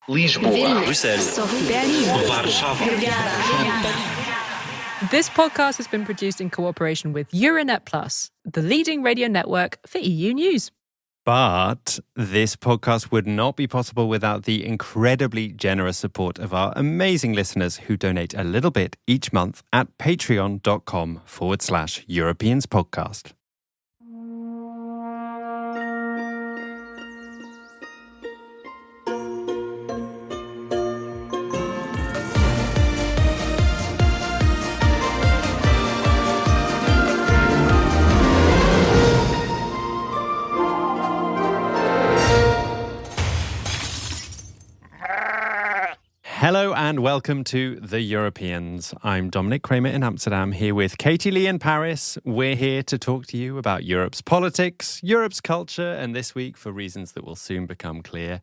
Lisboa, Bruxelles, Berlin, Warszawa. This podcast has been produced in cooperation with Euronet Plus, the leading radio network for EU news. But this podcast would not be possible without the incredibly generous support of our amazing listeners who donate a little bit each month at patreon.com/Europeans podcast. Hello and welcome to The Europeans. I'm Dominic Kramer in Amsterdam, here with Katie Lee in Paris. We're here to talk to you about Europe's politics, Europe's culture, and this week, for reasons that will soon become clear,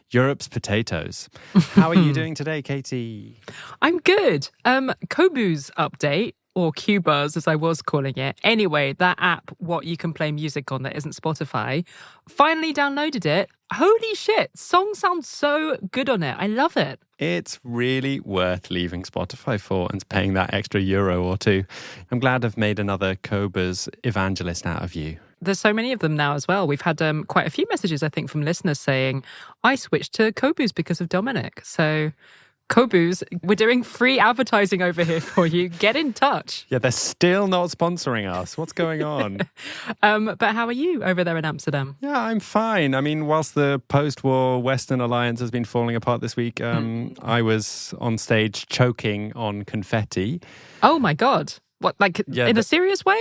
Europe's potatoes. How are you doing today, Katie? I'm good. Kobu's update, or Qbuzz as I was calling it. Anyway, that app, what you can play music on that isn't Spotify, finally downloaded it. Holy shit, songs sound so good on it. I love it. It's really worth leaving Spotify for and paying that extra euro or two. I'm glad I've made another Kobu's evangelist out of you. There's so many of them now as well. We've had quite a few messages, I think, from listeners saying, I switched to Kobu's because of Dominic. So Kobu's, we're doing free advertising over here for you. Get in touch. Yeah, they're still not sponsoring us. What's going on? But how are you over there in Amsterdam? Yeah, I'm fine. I mean, whilst the post-war Western alliance has been falling apart this week, I was on stage choking on confetti. Oh my God. What, like in a serious way?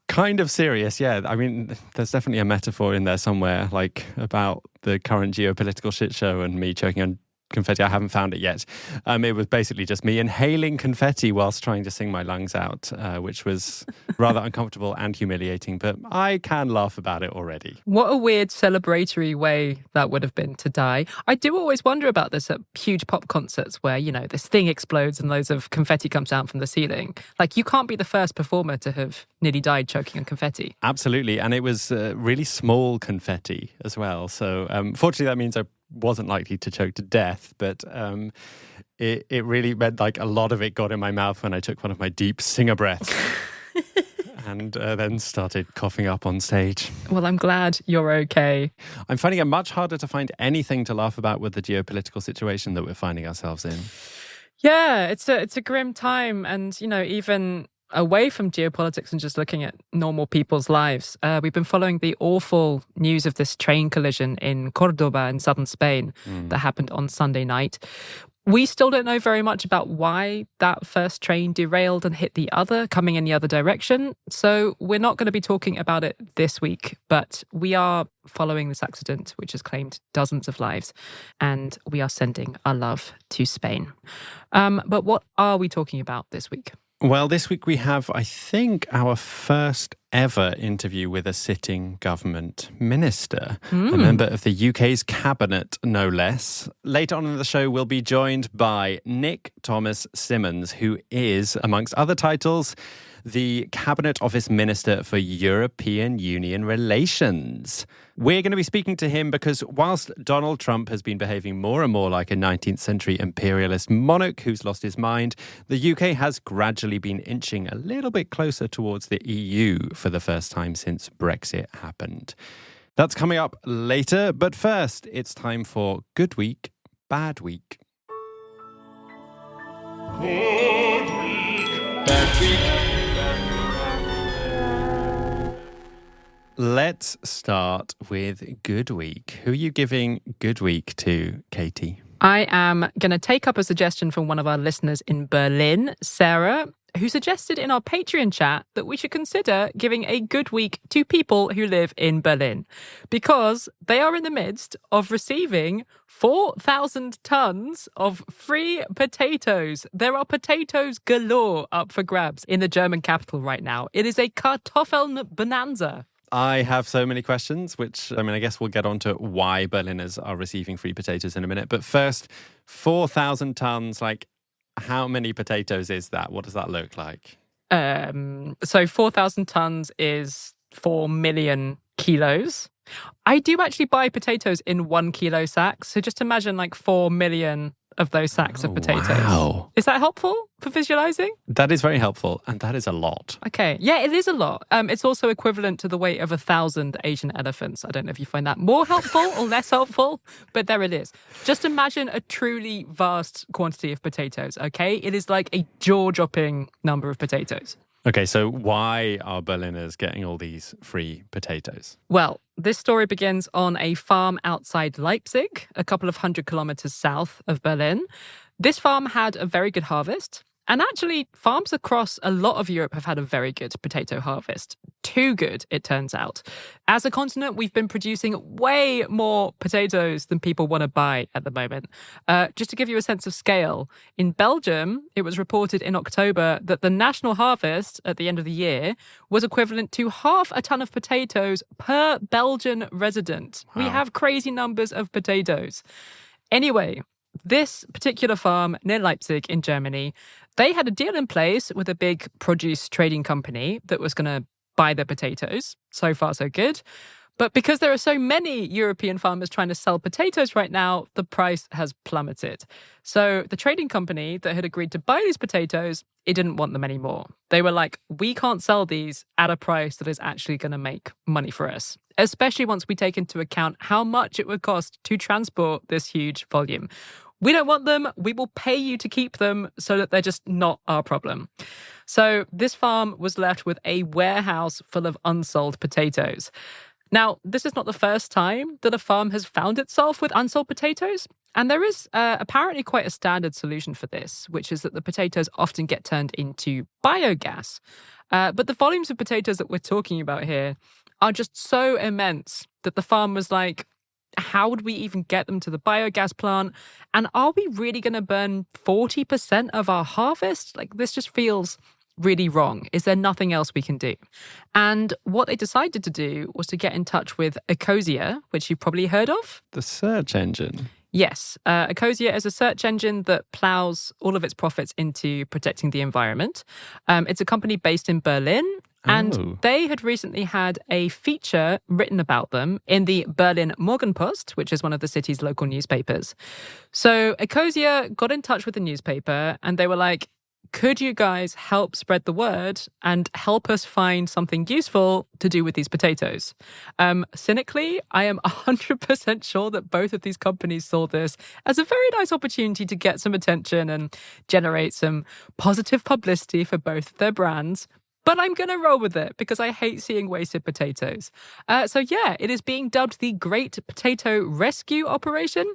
Kind of serious, yeah. I mean, there's definitely a metaphor in there somewhere, like about the current geopolitical shit show and me choking on confetti. I haven't found it yet. It was basically just me inhaling confetti whilst trying to sing my lungs out, which was rather uncomfortable and humiliating, but I can laugh about it already. What a weird celebratory way that would have been to die. I do always wonder about this at huge pop concerts where, you know, this thing explodes and loads of confetti comes down from the ceiling. Like, you can't be the first performer to have nearly died choking on confetti. Absolutely. And it was really small confetti as well. So fortunately, that means I wasn't likely to choke to death, but it really meant like a lot of it got in my mouth when I took one of my deep singer breaths and then started coughing up on stage. Well, I'm glad you're okay. I'm finding it much harder to find anything to laugh about with the geopolitical situation that we're finding ourselves in. Yeah, it's a grim time. And, you know, even away from geopolitics and just looking at normal people's lives, we've been following the awful news of this train collision in Cordoba in southern Spain that happened on Sunday night. We still don't know very much about why that first train derailed and hit the other, coming in the other direction. So we're not going to be talking about it this week, but we are following this accident, which has claimed dozens of lives, and we are sending our love to Spain. But what are we talking about this week? Well, this week we have, I think, our first ever interview with a sitting government minister, a member of the UK's cabinet, no less. Later on in the show, we'll be joined by Nick Thomas Symonds, who is, amongst other titles, the Cabinet Office Minister for European Union Relations. We're going to be speaking to him because whilst Donald Trump has been behaving more and more like a 19th century imperialist monarch who's lost his mind, the UK has gradually been inching a little bit closer towards the EU for the first time since Brexit happened. That's coming up later, but first, it's time for Good Week, Bad Week. Good week, bad week. Let's start with Good Week. Who are you giving Good Week to, Katie? I am going to take up a suggestion from one of our listeners in Berlin, Sarah, who suggested in our Patreon chat that we should consider giving a good week to people who live in Berlin because they are in the midst of receiving 4,000 tons of free potatoes. There are potatoes galore up for grabs in the German capital right now. It is a Kartoffelbonanza. I have so many questions, which, I mean, I guess we'll get on to why Berliners are receiving free potatoes in a minute. But first, 4,000 tons, like, how many potatoes is that? What does that look like? So 4,000 tons is 4 million kilos. I do actually buy potatoes in 1 kilo sacks. So just imagine like 4 million of those sacks of potatoes. Wow. Is that helpful for visualizing? That is very helpful. And that is a lot. Okay. Yeah, it is a lot. It's also equivalent to the weight of 1,000 Asian elephants. I don't know if you find that more helpful or less helpful, but there it is. Just imagine a truly vast quantity of potatoes, okay? It is like a jaw-dropping number of potatoes. Okay, so why are Berliners getting all these free potatoes? Well, this story begins on a farm outside Leipzig, a couple of 100 kilometers south of Berlin. This farm had a very good harvest. And actually, farms across a lot of Europe have had a very good potato harvest. Too good, it turns out. As a continent, we've been producing way more potatoes than people want to buy at the moment. Just to give you a sense of scale, in Belgium, it was reported in October that the national harvest at the end of the year was equivalent to half a ton of potatoes per Belgian resident. Wow. We have crazy numbers of potatoes. Anyway, this particular farm near Leipzig in Germany, they had a deal in place with a big produce trading company that was going to buy their potatoes. So far, so good. But because there are so many European farmers trying to sell potatoes right now, the price has plummeted. So the trading company that had agreed to buy these potatoes, it didn't want them anymore. They were like, we can't sell these at a price that is actually going to make money for us, especially once we take into account how much it would cost to transport this huge volume. We don't want them. We will pay you to keep them so that they're just not our problem. So this farm was left with a warehouse full of unsold potatoes. Now, this is not the first time that a farm has found itself with unsold potatoes. And there is apparently quite a standard solution for this, which is that the potatoes often get turned into biogas. But the volumes of potatoes that we're talking about here are just so immense that the farm was like, how would we even get them to the biogas plant? And are we really going to burn 40% of our harvest? Like, this just feels really wrong. Is there nothing else we can do? And what they decided to do was to get in touch with Ecosia, which you've probably heard of. The search engine. Yes, Ecosia is a search engine that plows all of its profits into protecting the environment. It's a company based in Berlin. And they had recently had a feature written about them in the Berlin Morgenpost, which is one of the city's local newspapers. So Ecosia got in touch with the newspaper and they were like, could you guys help spread the word and help us find something useful to do with these potatoes? Cynically, I am 100% sure that both of these companies saw this as a very nice opportunity to get some attention and generate some positive publicity for both of their brands. But I'm going to roll with it because I hate seeing wasted potatoes. So yeah, it is being dubbed the Great Potato Rescue Operation.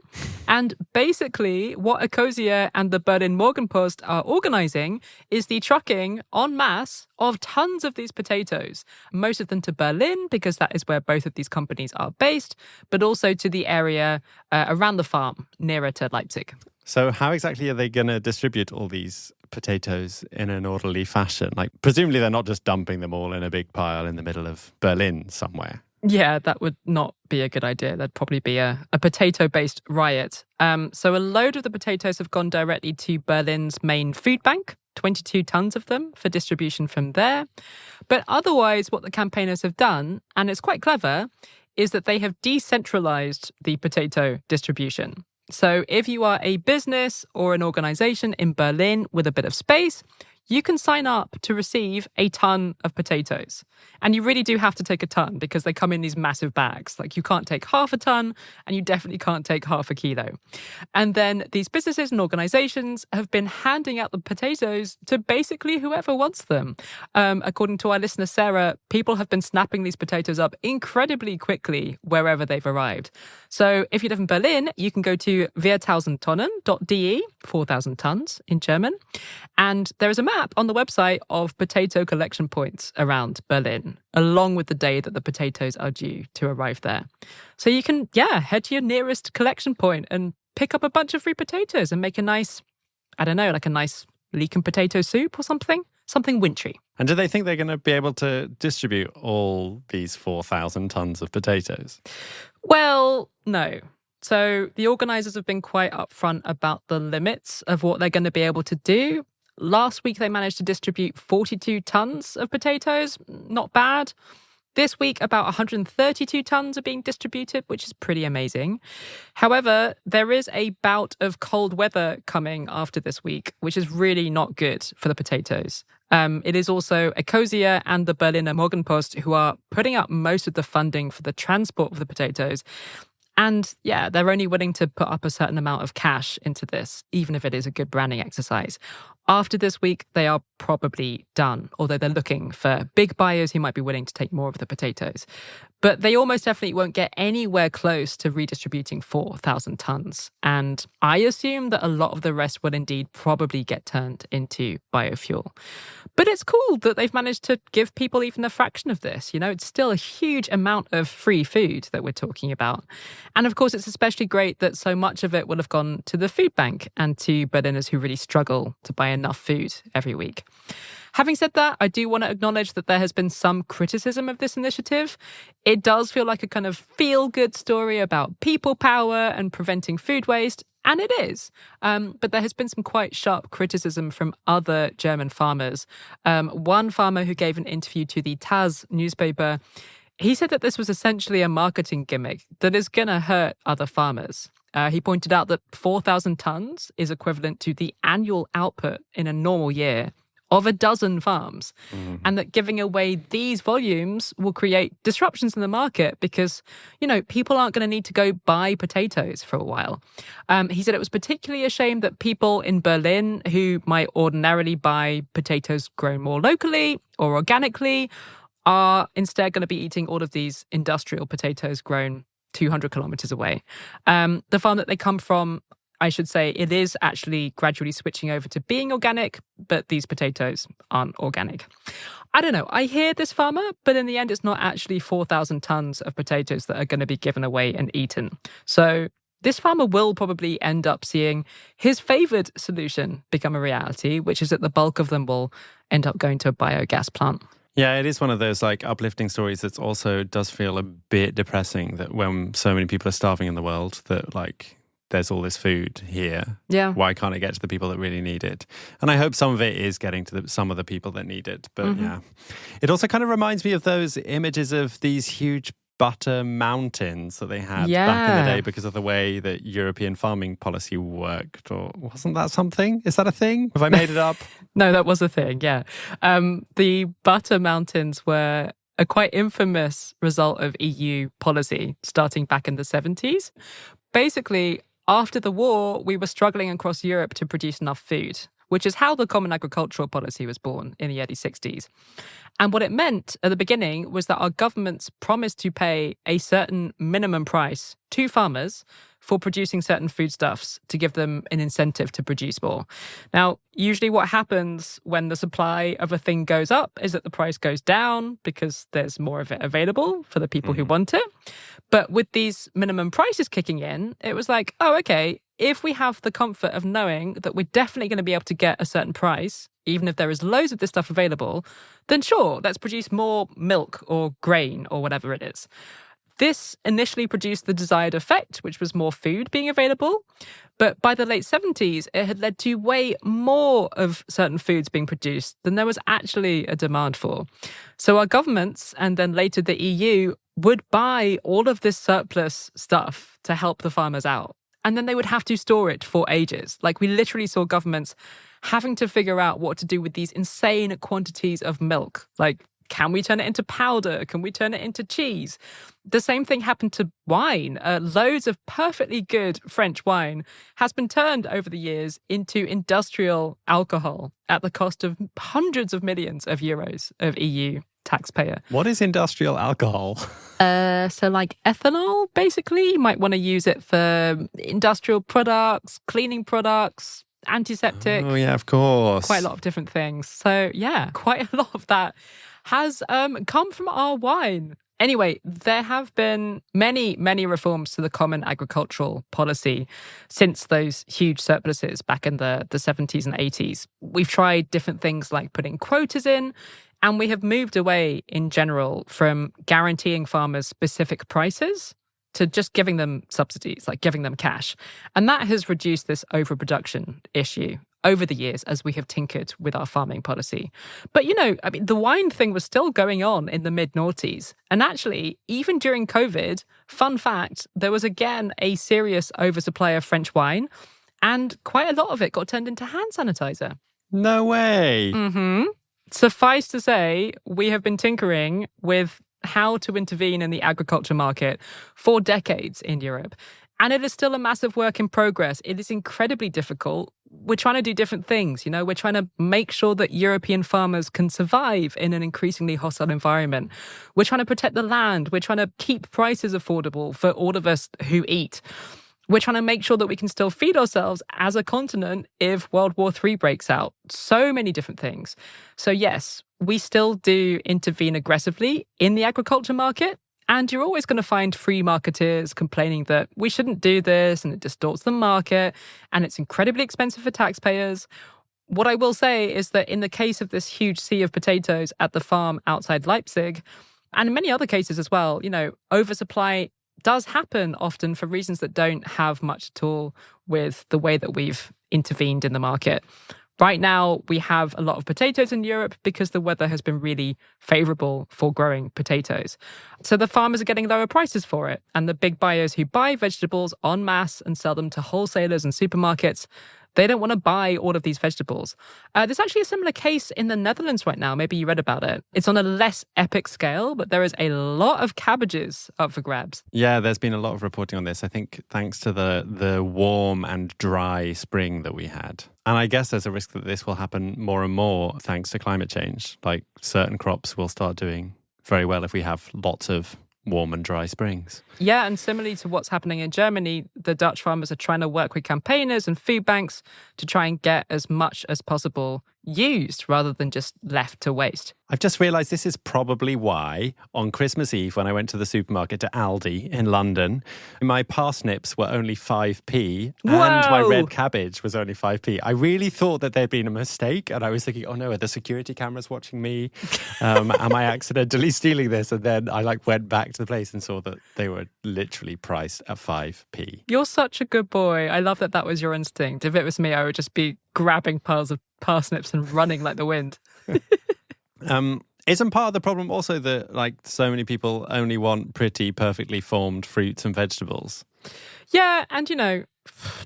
And basically what Ecosia and the Berlin Morgenpost are organising is the trucking en masse of tons of these potatoes, most of them to Berlin because that is where both of these companies are based, but also to the area around the farm nearer to Leipzig. So how exactly are they going to distribute all these potatoes in an orderly fashion? Like, presumably they're not just dumping them all in a big pile in the middle of Berlin somewhere. Yeah, that would not be a good idea. There'd probably be a potato-based riot. So a load of the potatoes have gone directly to Berlin's main food bank, 22 tons of them for distribution from there. But otherwise, what the campaigners have done, and it's quite clever, is that they have decentralized the potato distribution. So if you are a business or an organization in Berlin with a bit of space, you can sign up to receive a ton of potatoes. And you really do have to take a ton because they come in these massive bags. Like you can't take half a ton and you definitely can't take half a kilo. And then these businesses and organizations have been handing out the potatoes to basically whoever wants them. According to our listener, Sarah, people have been snapping these potatoes up incredibly quickly wherever they've arrived. So if you live in Berlin, you can go to 4000tonnen.de, 4,000 tons in German. And there is a map on the website of potato collection points around Berlin, along with the day that the potatoes are due to arrive there. So you can, head to your nearest collection point and pick up a bunch of free potatoes and make a nice, like a nice leek and potato soup or something wintry. And do they think they're going to be able to distribute all these 4,000 tons of potatoes? Well, no. So the organisers have been quite upfront about the limits of what they're going to be able to do. Last week, they managed to distribute 42 tons of potatoes. Not bad. This week, about 132 tonnes are being distributed, which is pretty amazing. However, there is a bout of cold weather coming after this week, which is really not good for the potatoes. It is also Ecosia and the Berliner Morgenpost who are putting up most of the funding for the transport of the potatoes. And yeah, they're only willing to put up a certain amount of cash into this, even if it is a good branding exercise. After this week, they are probably done, although they're looking for big buyers who might be willing to take more of the potatoes. But they almost definitely won't get anywhere close to redistributing 4,000 tonnes. And I assume that a lot of the rest will indeed probably get turned into biofuel. But it's cool that they've managed to give people even a fraction of this. You know, it's still a huge amount of free food that we're talking about. And of course, it's especially great that so much of it will have gone to the food bank and to Berliners who really struggle to buy enough food every week. Having said that, I do want to acknowledge that there has been some criticism of this initiative. It does feel like a kind of feel-good story about people power and preventing food waste, and it is. But there has been some quite sharp criticism from other German farmers. One farmer who gave an interview to the Taz newspaper, he said that this was essentially a marketing gimmick that is going to hurt other farmers. He pointed out that 4,000 tonnes is equivalent to the annual output in a normal year of a dozen farms, and that giving away these volumes will create disruptions in the market because, you know, people aren't going to need to go buy potatoes for a while. He said it was particularly a shame that people in Berlin who might ordinarily buy potatoes grown more locally or organically are instead going to be eating all of these industrial potatoes grown 200 kilometers away. The farm that they come from, I should say, it is actually gradually switching over to being organic, but these potatoes aren't organic. I don't know. I hear this farmer, but in the end, it's not actually 4,000 tonnes of potatoes that are going to be given away and eaten. So this farmer will probably end up seeing his favoured solution become a reality, which is that the bulk of them will end up going to a biogas plant. Yeah, it is one of those like uplifting stories that also does feel a bit depressing that when so many people are starving in the world that like there's all this food here. Yeah. Why can't it get to the people that really need it? And I hope some of it is getting to some of the people that need it. But yeah, it also kind of reminds me of those images of these huge butter mountains that they had back in the day because of the way that European farming policy worked. Or wasn't that something? Is that a thing? Have I made it up? No, that was a thing, yeah. The butter mountains were a quite infamous result of EU policy starting back in the 70s. Basically, after the war, we were struggling across Europe to produce enough food, which is how the Common Agricultural Policy was born in the early 60s. And what it meant at the beginning was that our governments promised to pay a certain minimum price to farmers for producing certain foodstuffs to give them an incentive to produce more. Now, usually what happens when the supply of a thing goes up is that the price goes down because there's more of it available for the people who want it. But with these minimum prices kicking in, it was like, oh, okay, if we have the comfort of knowing that we're definitely going to be able to get a certain price, even if there is loads of this stuff available, then sure, let's produce more milk or grain or whatever it is. This initially produced the desired effect, which was more food being available. But by the late 70s, it had led to way more of certain foods being produced than there was actually a demand for. So our governments, and then later the EU, would buy all of this surplus stuff to help the farmers out. And then they would have to store it for ages. Like we literally saw governments having to figure out what to do with these insane quantities of milk. Like, can we turn it into powder? Can we turn it into cheese? The same thing happened to wine. Loads of perfectly good French wine has been turned over the years into industrial alcohol at the cost of hundreds of millions of euros of EU taxpayer. What is industrial alcohol? So like ethanol, basically. You might want to use it for industrial products, cleaning products, antiseptic. Oh, yeah, of course. Quite a lot of different things. So yeah, quite a lot of that has come from our wine. Anyway, there have been many, many reforms to the Common Agricultural Policy since those huge surpluses back in the 70s and 80s. We've tried different things like putting quotas in, and we have moved away in general from guaranteeing farmers specific prices to just giving them subsidies, like giving them cash. And that has reduced this overproduction issue. over the years as we have tinkered with our farming policy. But, the wine thing was still going on in the mid-noughties. And actually, even during COVID, fun fact, there was again a serious oversupply of French wine, and quite a lot of it got turned into hand sanitizer. No way. Mm-hmm. Suffice to say, we have been tinkering with how to intervene in the agriculture market for decades in Europe. And it is still a massive work in progress. It is incredibly difficult. We're trying to do different things. We're trying to make sure that European farmers can survive in an increasingly hostile environment. We're trying to protect the land. We're trying to keep prices affordable for all of us who eat. We're trying to make sure that we can still feed ourselves as a continent if World War III breaks out. So many different things. So yes, we still do intervene aggressively in the agriculture market. And you're always going to find free marketeers complaining that we shouldn't do this and it distorts the market and it's incredibly expensive for taxpayers. What I will say is that in the case of this huge sea of potatoes at the farm outside Leipzig, and in many other cases as well, oversupply does happen often for reasons that don't have much at all with the way that we've intervened in the market. Right now, we have a lot of potatoes in Europe because the weather has been really favourable for growing potatoes. So the farmers are getting lower prices for it. And the big buyers who buy vegetables en masse and sell them to wholesalers and supermarkets, they don't want to buy all of these vegetables. There's actually a similar case in the Netherlands right now. Maybe you read about it. It's on a less epic scale, but there is a lot of cabbages up for grabs. Yeah, there's been a lot of reporting on this, I think, thanks to the warm and dry spring that we had. And I guess there's a risk that this will happen more and more thanks to climate change. Like certain crops will start doing very well if we have lots of warm and dry springs. Yeah, and similarly to what's happening in Germany, the Dutch farmers are trying to work with campaigners and food banks to try and get as much as possible used rather than just left to waste. I've just realised this is probably why on Christmas Eve when I went to the supermarket to Aldi in London, my parsnips were only 5p and my red cabbage was only 5p. I really thought that there'd been a mistake and I was thinking, oh no, are the security cameras watching me? Am I accidentally stealing this? And then I went back to the place and saw that they were literally priced at 5p. You're such a good boy. I love that was your instinct. If it was me, I would just be grabbing piles of parsnips and running like the wind. Isn't part of the problem also that so many people only want pretty, perfectly formed fruits and vegetables? Yeah, and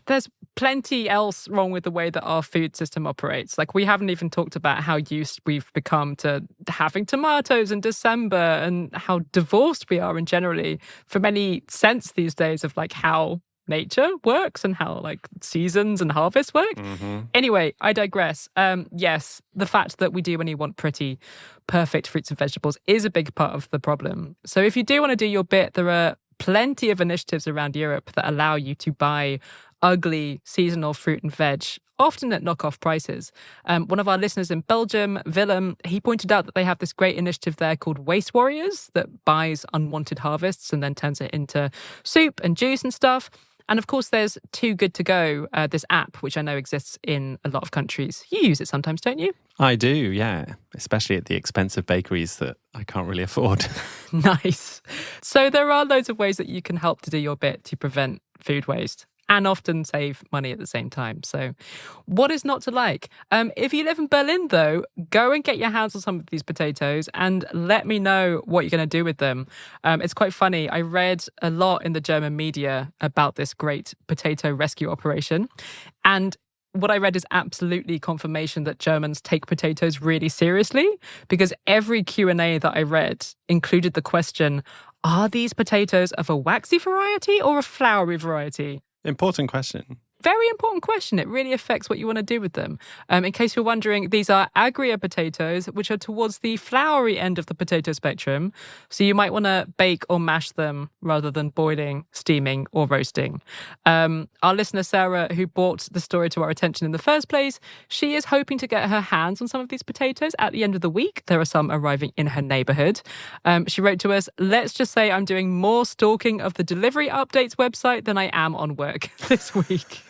there's plenty else wrong with the way that our food system operates. We haven't even talked about how used we've become to having tomatoes in December and how divorced we are in generally from any sense these days of how nature works and how seasons and harvests work. Mm-hmm. Anyway, I digress. Yes, the fact that we do only want pretty, perfect fruits and vegetables is a big part of the problem. So if you do want to do your bit, there are plenty of initiatives around Europe that allow you to buy ugly seasonal fruit and veg, often at knockoff prices. One of our listeners in Belgium, Willem, he pointed out that they have this great initiative there called Waste Warriors that buys unwanted harvests and then turns it into soup and juice and stuff. And of course, there's Too Good To Go, this app, which I know exists in a lot of countries. You use it sometimes, don't you? I do, yeah. Especially at the expensive bakeries that I can't really afford. Nice. So there are loads of ways that you can help to do your bit to prevent food waste and often save money at the same time. So what is not to like? If you live in Berlin, though, go and get your hands on some of these potatoes and let me know what you're going to do with them. It's quite funny. I read a lot in the German media about this great potato rescue operation. And what I read is absolutely confirmation that Germans take potatoes really seriously, because every Q&A that I read included the question, are these potatoes of a waxy variety or a floury variety? Important question. Very important question. It really affects what you want to do with them. In case you're wondering, these are agria potatoes, which are towards the floury end of the potato spectrum. So you might want to bake or mash them rather than boiling, steaming or roasting. Our listener, Sarah, who brought the story to our attention in the first place, she is hoping to get her hands on some of these potatoes at the end of the week. There are some arriving in her neighbourhood. She wrote to us, let's just say I'm doing more stalking of the delivery updates website than I am on work this week.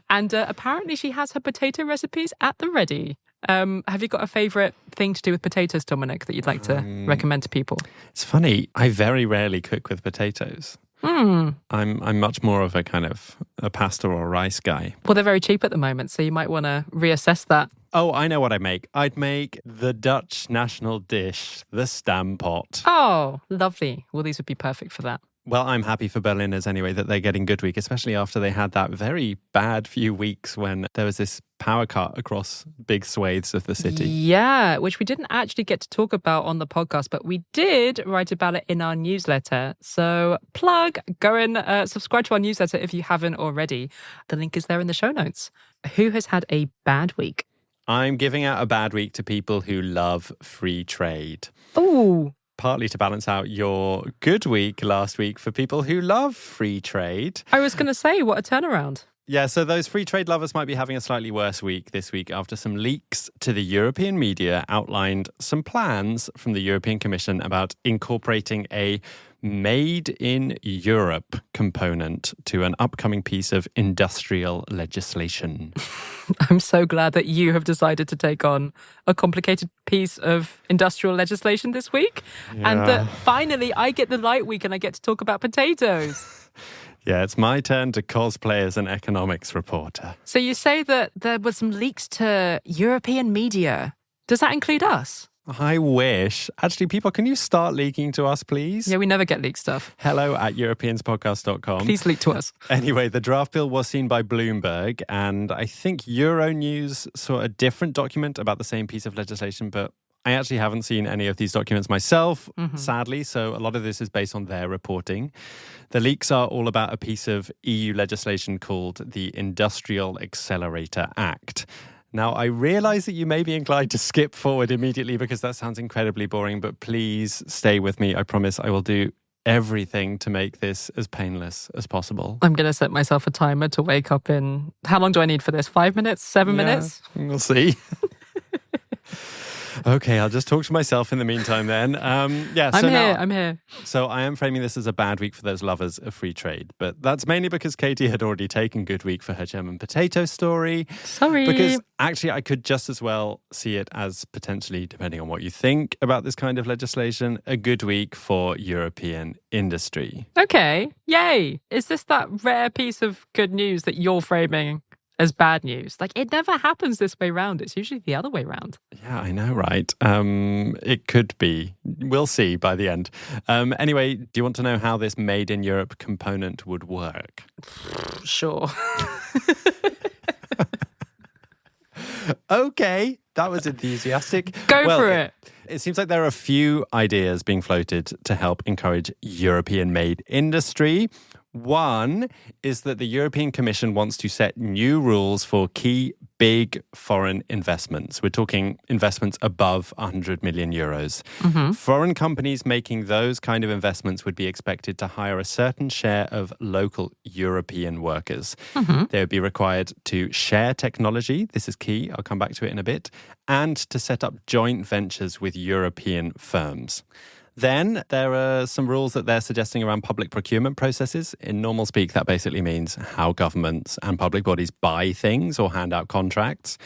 And apparently she has her potato recipes at the ready. Have you got a favourite thing to do with potatoes, Dominic, that you'd like to recommend to people? It's funny. I very rarely cook with potatoes. I'm much more of a kind of a pasta or rice guy. Well, they're very cheap at the moment, so you might want to reassess that. Oh, I know what I make. I'd make the Dutch national dish, the stampot. Oh, lovely. Well, these would be perfect for that. Well, I'm happy for Berliners anyway that they're getting good week, especially after they had that very bad few weeks when there was this power cut across big swathes of the city. Yeah, which we didn't actually get to talk about on the podcast, but we did write about it in our newsletter. So plug, go and subscribe to our newsletter if you haven't already. The link is there in the show notes. Who has had a bad week? I'm giving out a bad week to people who love free trade. Oh, Partly to balance out your good week last week for people who love free trade. I was going to say, what a turnaround. Yeah, so those free trade lovers might be having a slightly worse week this week after some leaks to the European media outlined some plans from the European Commission about incorporating a Made in Europe component to an upcoming piece of industrial legislation. I'm so glad that you have decided to take on a complicated piece of industrial legislation this week. Yeah. And that finally I get the light week and I get to talk about potatoes. Yeah, it's my turn to cosplay as an economics reporter. So you say that there were some leaks to European media. Does that include us? I wish. Actually, people, can you start leaking to us, please? Yeah, we never get leaked stuff. hello@europeanspodcast.com. Please leak to us. Anyway, the draft bill was seen by Bloomberg, and I think Euronews saw a different document about the same piece of legislation, but I actually haven't seen any of these documents myself, sadly, so a lot of this is based on their reporting. The leaks are all about a piece of EU legislation called the Industrial Accelerator Act. Now, I realise that you may be inclined to skip forward immediately because that sounds incredibly boring, but please stay with me. I promise I will do everything to make this as painless as possible. I'm going to set myself a timer to wake up in... How long do I need for this? 5 minutes? 7 minutes? We'll see. Okay, I'll just talk to myself in the meantime then. I'm here. So I am framing this as a bad week for those lovers of free trade. But that's mainly because Katie had already taken good week for her German potato story. Sorry. Because actually I could just as well see it as potentially, depending on what you think about this kind of legislation, a good week for European industry. Okay, yay. Is this that rare piece of good news that you're framing as bad news? Like, it never happens this way round. It's usually the other way round. Yeah, I know, right? It could be. We'll see by the end. Anyway, do you want to know how this Made in Europe component would work? Sure. Okay, that was enthusiastic. Go for it. It seems like there are a few ideas being floated to help encourage European-made industry. One is that the European Commission wants to set new rules for key big foreign investments. We're talking investments above 100 million euros. Foreign companies making those kind of investments would be expected to hire a certain share of local European workers. They would be required to share technology. This is key. I'll come back to it in a bit. And to set up joint ventures with European firms. Then there are some rules that they're suggesting around public procurement processes. In normal speak, that basically means how governments and public bodies buy things or hand out contracts.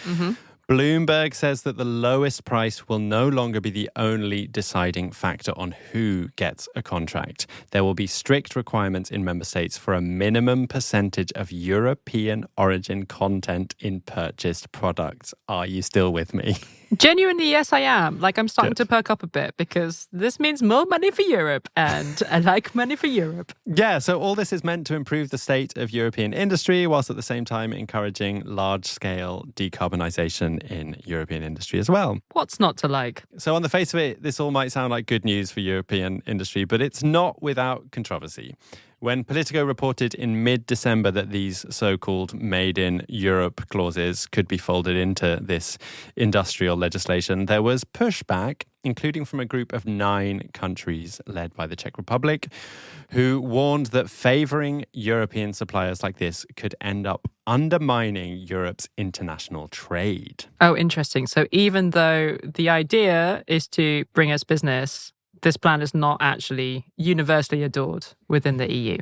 Bloomberg says that the lowest price will no longer be the only deciding factor on who gets a contract. There will be strict requirements in member states for a minimum percentage of European origin content in purchased products. Are you still with me? Genuinely, yes, I am. Like, I'm starting to perk up a bit because this means more money for Europe, and I like money for Europe. Yeah, so all this is meant to improve the state of European industry whilst at the same time encouraging large-scale decarbonisation in European industry as well. What's not to like? So on the face of it, this all might sound like good news for European industry, but it's not without controversy. When Politico reported in mid-December that these so-called Made in Europe clauses could be folded into this industrial legislation, there was pushback, including from a group of 9 countries led by the Czech Republic, who warned that favouring European suppliers like this could end up undermining Europe's international trade. Oh, interesting. So even though the idea is to bring us business, this plan is not actually universally adored within the EU.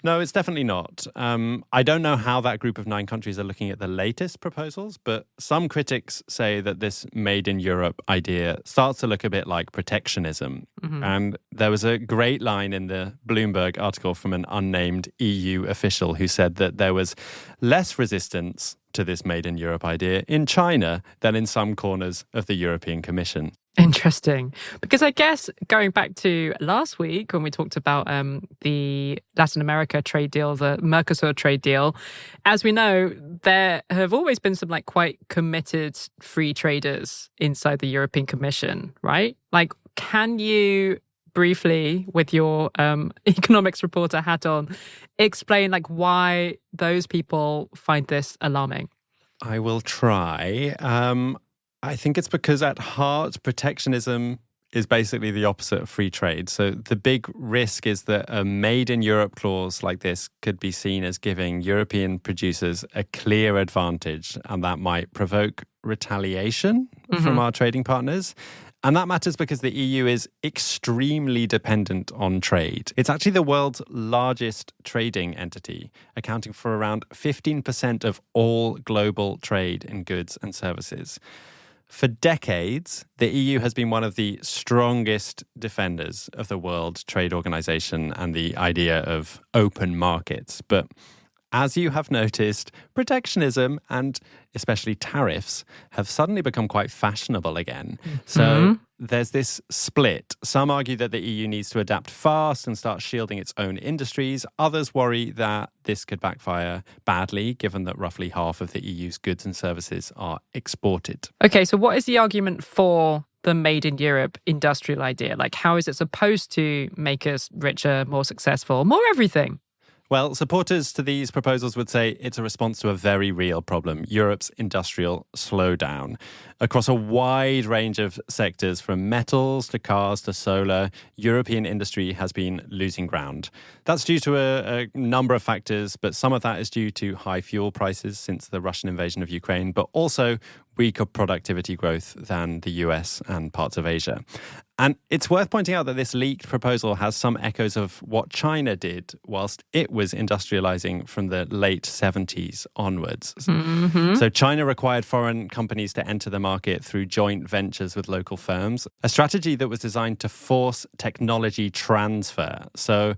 No, it's definitely not. I don't know how that group of 9 countries are looking at the latest proposals, but some critics say that this Made in Europe idea starts to look a bit like protectionism. And there was a great line in the Bloomberg article from an unnamed EU official who said that there was less resistance to this Made in Europe idea in China than in some corners of the European Commission. Interesting. Because I guess going back to last week when we talked about the Latin America trade deal, the Mercosur trade deal, as we know, there have always been some like quite committed free traders inside the European Commission, right? Like, can you briefly, with your economics reporter hat on, explain like why those people find this alarming? I will try. I think it's because at heart, protectionism is basically the opposite of free trade. So the big risk is that a Made in Europe clause like this could be seen as giving European producers a clear advantage, and that might provoke retaliation from our trading partners. And that matters because the EU is extremely dependent on trade. It's actually the world's largest trading entity, accounting for around 15% of all global trade in goods and services. For decades, the EU has been one of the strongest defenders of the World Trade Organization and the idea of open markets. But as you have noticed, protectionism and especially tariffs have suddenly become quite fashionable again. So there's this split. Some argue that the EU needs to adapt fast and start shielding its own industries. Others worry that this could backfire badly, given that roughly half of the EU's goods and services are exported. Okay, so what is the argument for the Made in Europe industrial idea? Like, how is it supposed to make us richer, more successful, more everything? Well, supporters to these proposals would say it's a response to a very real problem, Europe's industrial slowdown. Across a wide range of sectors, from metals to cars to solar, European industry has been losing ground. That's due to a number of factors, but some of that is due to high fuel prices since the Russian invasion of Ukraine, but also weaker productivity growth than the US and parts of Asia. And it's worth pointing out that this leaked proposal has some echoes of what China did whilst it was industrializing from the late 70s onwards. So China required foreign companies to enter the market through joint ventures with local firms, a strategy that was designed to force technology transfer. So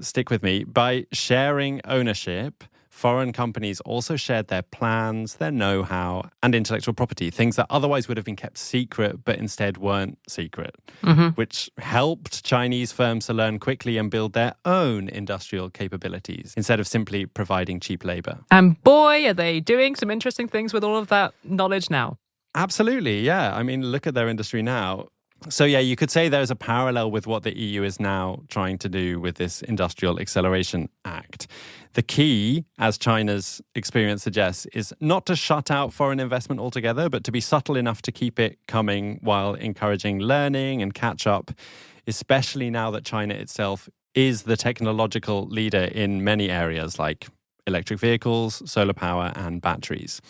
stick with me. By sharing ownership, foreign companies also shared their plans, their know-how, and intellectual property, things that otherwise would have been kept secret but instead weren't secret, which helped Chinese firms to learn quickly and build their own industrial capabilities instead of simply providing cheap labor. And boy, are they doing some interesting things with all of that knowledge now. Absolutely, yeah. I mean, look at their industry now. So, yeah, you could say there's a parallel with what the EU is now trying to do with this Industrial Acceleration Act. The key, as China's experience suggests, is not to shut out foreign investment altogether, but to be subtle enough to keep it coming while encouraging learning and catch up, especially now that China itself is the technological leader in many areas like electric vehicles, solar power, and batteries.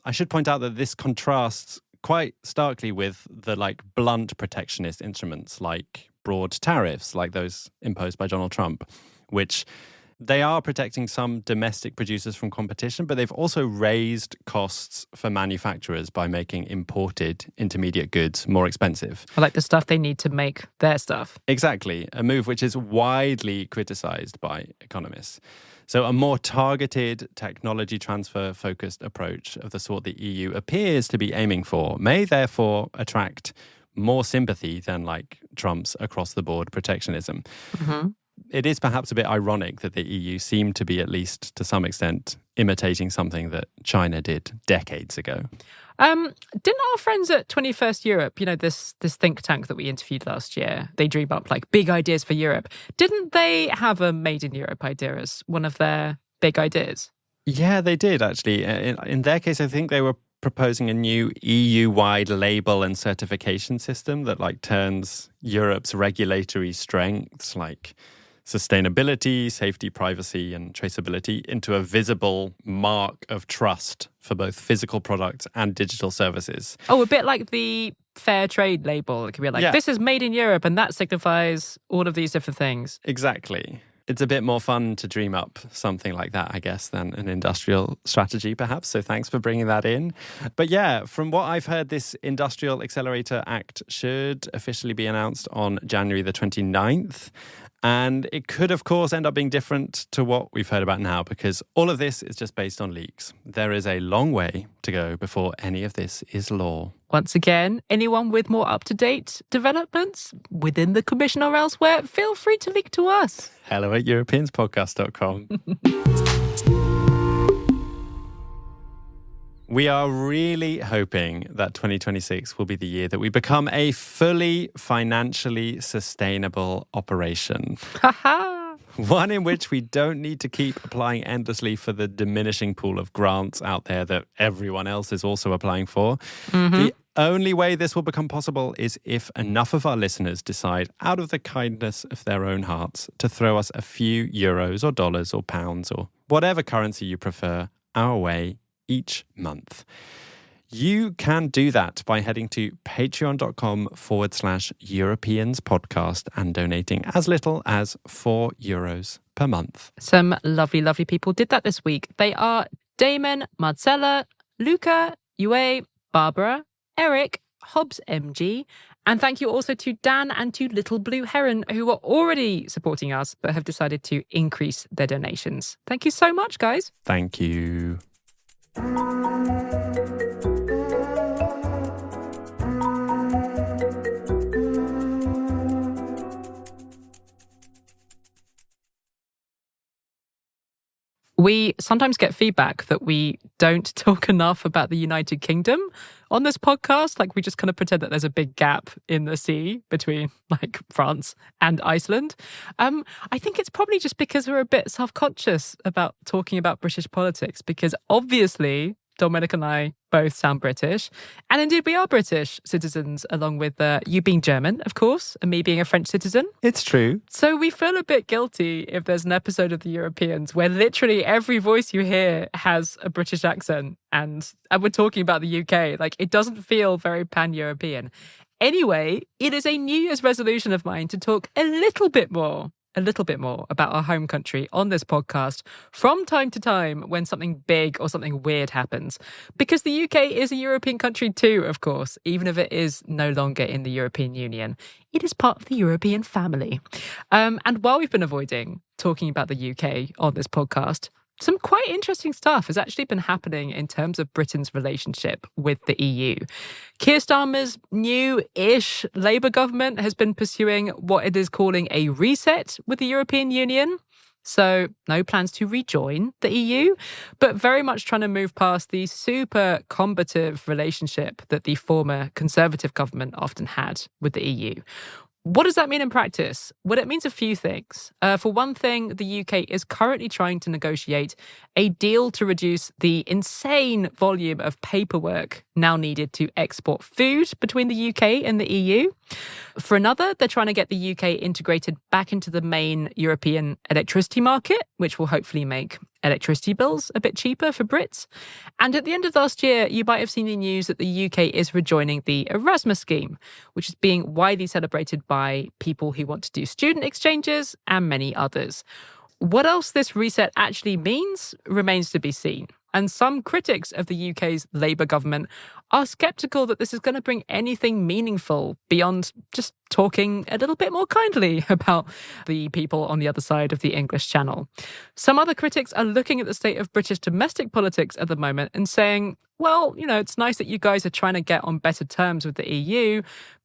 I should point out that this contrasts quite starkly with the blunt protectionist instruments like broad tariffs, like those imposed by Donald Trump, which they are protecting some domestic producers from competition, but they've also raised costs for manufacturers by making imported intermediate goods more expensive. Like the stuff they need to make their stuff. Exactly, a move which is widely criticized by economists. So a more targeted, technology transfer-focused approach of the sort the EU appears to be aiming for may therefore attract more sympathy than Trump's across-the-board protectionism. It is perhaps a bit ironic that the EU seemed to be, at least to some extent, imitating something that China did decades ago. Didn't our friends at 21st Europe, this think tank that we interviewed last year, they dream up big ideas for Europe. Didn't they have a Made in Europe idea as one of their big ideas? Yeah, they did, actually. In their case, I think they were proposing a new EU-wide label and certification system that turns Europe's regulatory strengths like sustainability, safety, privacy, and traceability into a visible mark of trust for both physical products and digital services. Oh, a bit like the fair trade label. It could be this is made in Europe, and that signifies all of these different things. Exactly. It's a bit more fun to dream up something like that, I guess, than an industrial strategy, perhaps. So thanks for bringing that in. But yeah, from what I've heard, this Industrial Accelerator Act should officially be announced on January the 29th. And it could, of course, end up being different to what we've heard about now, because all of this is just based on leaks. There is a long way to go before any of this is law. Once again, anyone with more up-to-date developments within the Commission or elsewhere, feel free to leak to us. hello@europeanspodcast.com. We are really hoping that 2026 will be the year that we become a fully financially sustainable operation. One in which we don't need to keep applying endlessly for the diminishing pool of grants out there that everyone else is also applying for. The only way this will become possible is if enough of our listeners decide, out of the kindness of their own hearts, to throw us a few euros or dollars or pounds or whatever currency you prefer our way each month. You can do that by heading to patreon.com/Europeans podcast and donating as little as €4 per month. Some lovely, lovely people did that this week. They are Damon, Marcella, Luca, Yue, Barbara, Eric, Hobbs MG, and thank you also to Dan and to Little Blue Heron, who are already supporting us but have decided to increase their donations. Thank you so much, guys. Thank you. We sometimes get feedback that we don't talk enough about the United Kingdom on this podcast. Like, we just kind of pretend that there's a big gap in the sea between, like, France and Iceland. I think it's probably just because we're a bit self-conscious about talking about British politics, because obviously Dominic and I both sound British. And indeed, we are British citizens, along with you being German, of course, and me being a French citizen. It's true. So we feel a bit guilty if there's an episode of The Europeans where literally every voice you hear has a British accent and we're talking about the UK. Like, it doesn't feel very pan-European. Anyway, it is a New Year's resolution of mine to talk a little bit more about our home country on this podcast from time to time when something big or something weird happens. Because the UK is a European country too, of course, even if it is no longer in the European Union. It is part of the European family. And while we've been avoiding talking about the UK on this podcast, some quite interesting stuff has actually been happening in terms of Britain's relationship with the EU. Keir Starmer's new-ish Labour government has been pursuing what it is calling a reset with the European Union. So no plans to rejoin the EU, but very much trying to move past the super combative relationship that the former Conservative government often had with the EU. What does that mean in practice? Well, it means a few things. For one thing, the UK is currently trying to negotiate a deal to reduce the insane volume of paperwork now needed to export food between the UK and the EU. For another, they're trying to get the UK integrated back into the main European electricity market, which will hopefully make electricity bills a bit cheaper for Brits. And at the end of last year, you might have seen the news that the UK is rejoining the Erasmus scheme, which is being widely celebrated by people who want to do student exchanges and many others. What else this reset actually means remains to be seen. And some critics of the UK's Labour government are sceptical that this is going to bring anything meaningful beyond just talking a little bit more kindly about the people on the other side of the English Channel. Some other critics are looking at the state of British domestic politics at the moment and saying, well, you know, it's nice that you guys are trying to get on better terms with the EU,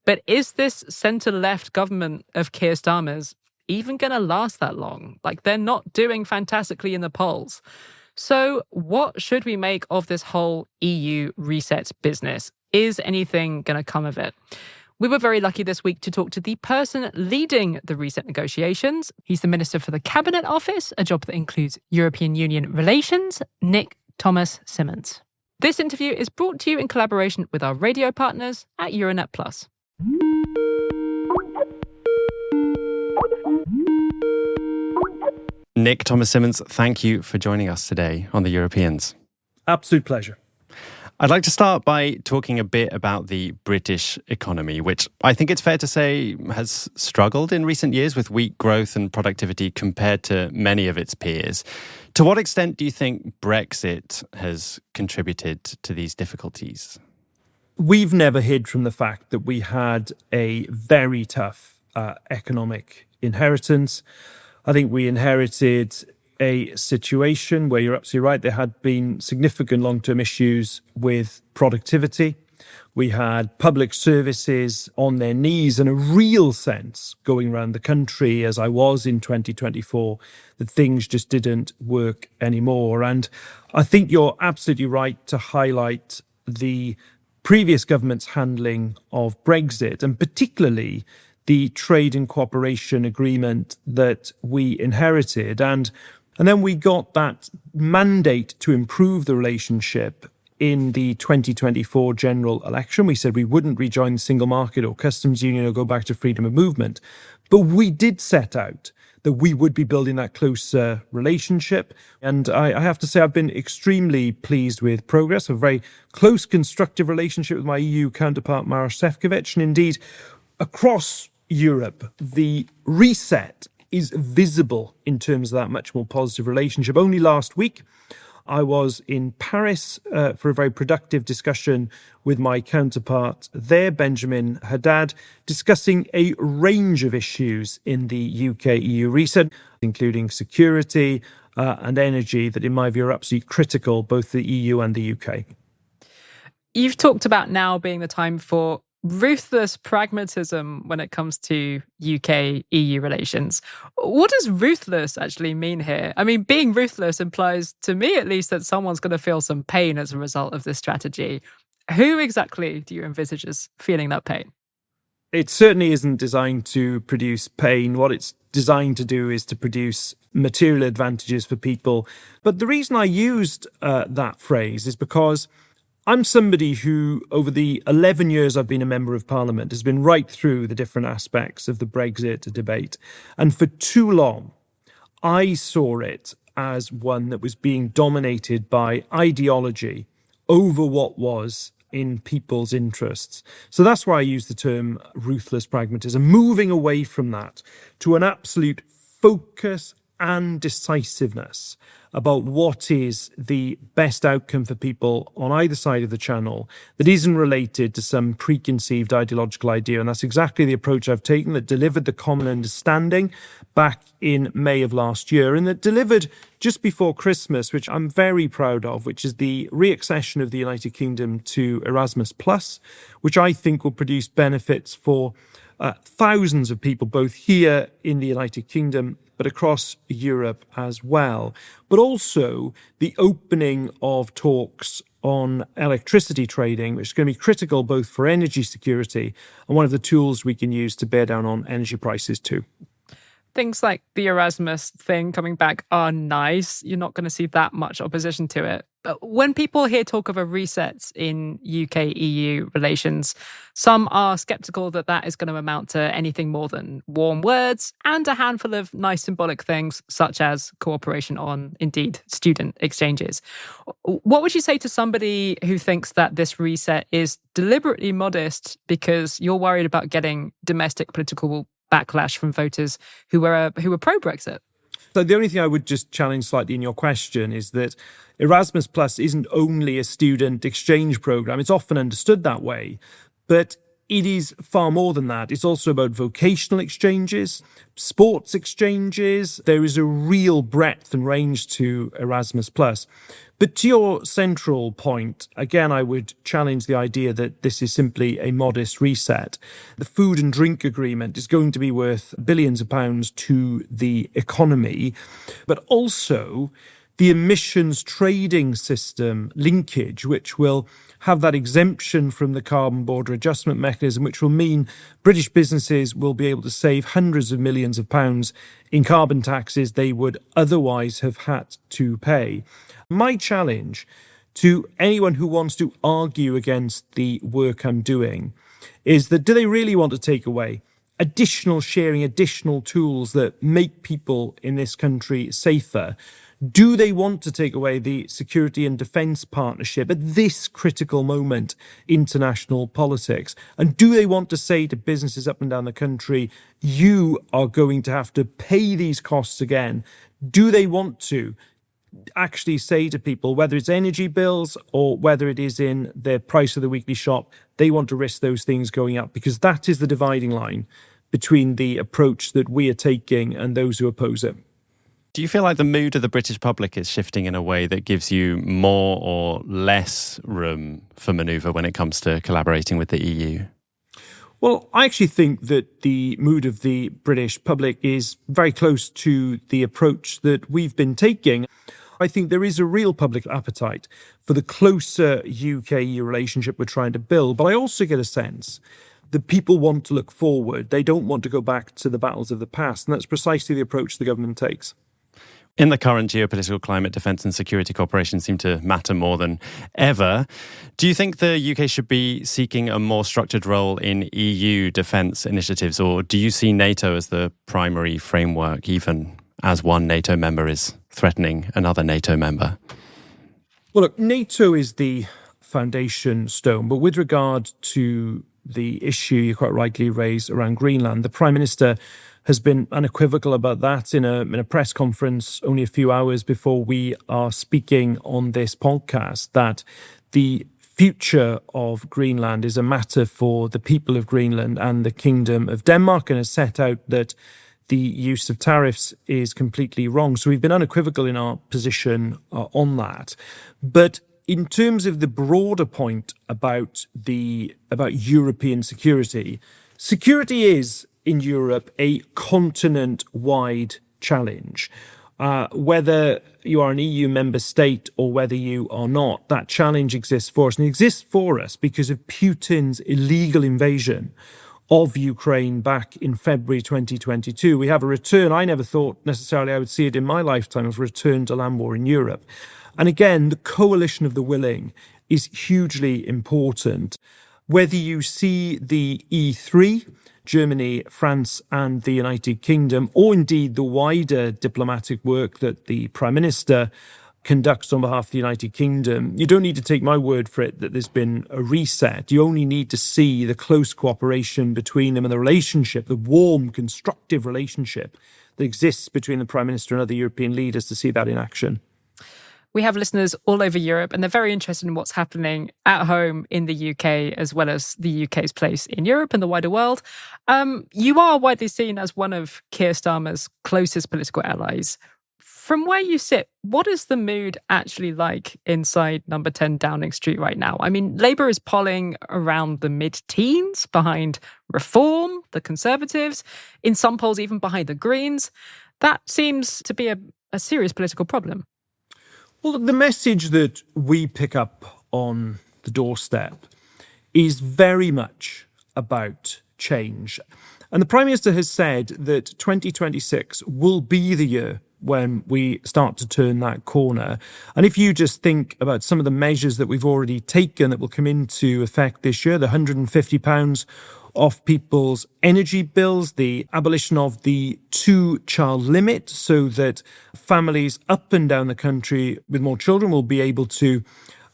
but is this centre-left government of Keir Starmer's even going to last that long? Like, they're not doing fantastically in the polls. So what should we make of this whole EU reset business? Is anything going to come of it? We were very lucky this week to talk to the person leading the reset negotiations. He's the Minister for the Cabinet Office, a job that includes European Union relations, Nick Thomas Simmons. This interview is brought to you in collaboration with our radio partners at Euronet Plus. Nick Thomas Simmons, thank you for joining us today on The Europeans. Absolute pleasure. I'd like to start by talking a bit about the British economy, which I think it's fair to say has struggled in recent years with weak growth and productivity compared to many of its peers. To what extent do you think Brexit has contributed to these difficulties? We've never hid from the fact that we had a very tough economic inheritance. I think we inherited a situation where you're absolutely right. There had been significant long-term issues with productivity. We had public services on their knees and a real sense going around the country, as I was in 2024, that things just didn't work anymore. And I think you're absolutely right to highlight the previous government's handling of Brexit, and particularly the trade and cooperation agreement that we inherited. And then we got that mandate to improve the relationship in the 2024 general election. We said we wouldn't rejoin the single market or customs union or go back to freedom of movement. But we did set out that we would be building that closer relationship. And I have to say, I've been extremely pleased with progress, a very close, constructive relationship with my EU counterpart, Maroš Šefčovič. And indeed, across Europe, the reset is visible in terms of that much more positive relationship. Only last week, I was in Paris for a very productive discussion with my counterpart there, Benjamin Haddad, discussing a range of issues in the UK-EU reset, including security and energy that, in my view, are absolutely critical, both the EU and the UK. You've talked about now being the time for ruthless pragmatism when it comes to UK-EU relations. What does ruthless actually mean here? I mean, being ruthless implies, to me at least, that someone's going to feel some pain as a result of this strategy. Who exactly do you envisage as feeling that pain? It certainly isn't designed to produce pain. What it's designed to do is to produce material advantages for people. But the reason I used that phrase is because I'm somebody who, over the 11 years I've been a member of Parliament, has been right through the different aspects of the Brexit debate. And for too long, I saw it as one that was being dominated by ideology over what was in people's interests. So that's why I use the term ruthless pragmatism, moving away from that to an absolute focus and decisiveness about what is the best outcome for people on either side of the channel that isn't related to some preconceived ideological idea. And that's exactly the approach I've taken that delivered the common understanding back in May of last year, and that delivered just before Christmas, which I'm very proud of, which is the reaccession of the United Kingdom to Erasmus+, which I think will produce benefits for thousands of people, both here in the United Kingdom, but across Europe as well. But also the opening of talks on electricity trading, which is going to be critical both for energy security and one of the tools we can use to bear down on energy prices too. Things like the Erasmus thing coming back are nice. You're not going to see that much opposition to it. But when people hear talk of a reset in UK-EU relations, some are sceptical that that is going to amount to anything more than warm words and a handful of nice symbolic things, such as cooperation on, indeed, student exchanges. What would you say to somebody who thinks that this reset is deliberately modest because you're worried about getting domestic political backlash from voters who were pro-Brexit? So the only thing I would just challenge slightly in your question is that Erasmus Plus isn't only a student exchange program. It's often understood that way, but it is far more than that. It's also about vocational exchanges, sports exchanges. There is a real breadth and range to Erasmus+. But to your central point, again, I would challenge the idea that this is simply a modest reset. The food and drink agreement is going to be worth billions of pounds to the economy, but also the emissions trading system linkage, which will have that exemption from the carbon border adjustment mechanism, which will mean British businesses will be able to save hundreds of millions of pounds in carbon taxes they would otherwise have had to pay. My challenge to anyone who wants to argue against the work I'm doing is that do they really want to take away additional sharing, additional tools that make people in this country safer, Do they want to take away the security and defence partnership at this critical moment in international politics? And do they want to say to businesses up and down the country, you are going to have to pay these costs again? Do they want to actually say to people, whether it's energy bills or whether it is in the price of the weekly shop, they want to risk those things going up? Because that is the dividing line between the approach that we are taking and those who oppose it. Do you feel like the mood of the British public is shifting in a way that gives you more or less room for manoeuvre when it comes to collaborating with the EU? Well, I actually think that the mood of the British public is very close to the approach that we've been taking. I think there is a real public appetite for the closer UK-EU relationship we're trying to build. But I also get a sense that people want to look forward. They don't want to go back to the battles of the past. And that's precisely the approach the government takes. In the current geopolitical climate, defence and security cooperation seem to matter more than ever. Do you think the UK should be seeking a more structured role in EU defence initiatives, or do you see NATO as the primary framework, even as one NATO member is threatening another NATO member? Well, look, NATO is the foundation stone, but with regard to the issue you quite rightly raised around Greenland, the Prime Minister has been unequivocal about that in a press conference only a few hours before we are speaking on this podcast, that the future of Greenland is a matter for the people of Greenland and the Kingdom of Denmark, and has set out that the use of tariffs is completely wrong. So we've been unequivocal in our position on that. But in terms of the broader point about European security, security is in Europe a continent-wide challenge. Whether you are an EU member state or whether you are not, that challenge exists for us. And it exists for us because of Putin's illegal invasion of Ukraine back in February 2022. We have a return. I never thought necessarily I would see it in my lifetime of a return to land war in Europe. And again, the coalition of the willing is hugely important. Whether you see the E3, Germany, France and the United Kingdom, or indeed the wider diplomatic work that the Prime Minister conducts on behalf of the United Kingdom, you don't need to take my word for it that there's been a reset. You only need to see the close cooperation between them and the relationship, the warm, constructive relationship that exists between the Prime Minister and other European leaders to see that in action. We have listeners all over Europe, and they're very interested in what's happening at home in the UK, as well as the UK's place in Europe and the wider world. You are widely seen as one of Keir Starmer's closest political allies. From where you sit, what is the mood actually like inside number 10 Downing Street right now? I mean, Labour is polling around the mid-teens behind Reform, the Conservatives, in some polls even behind the Greens. That seems to be a serious political problem. Well, the message that we pick up on the doorstep is very much about change. And the Prime Minister has said that 2026 will be the year when we start to turn that corner. And if you just think about some of the measures that we've already taken that will come into effect this year, the £150 off people's energy bills, the abolition of the 2-child limit so that families up and down the country with more children will be able to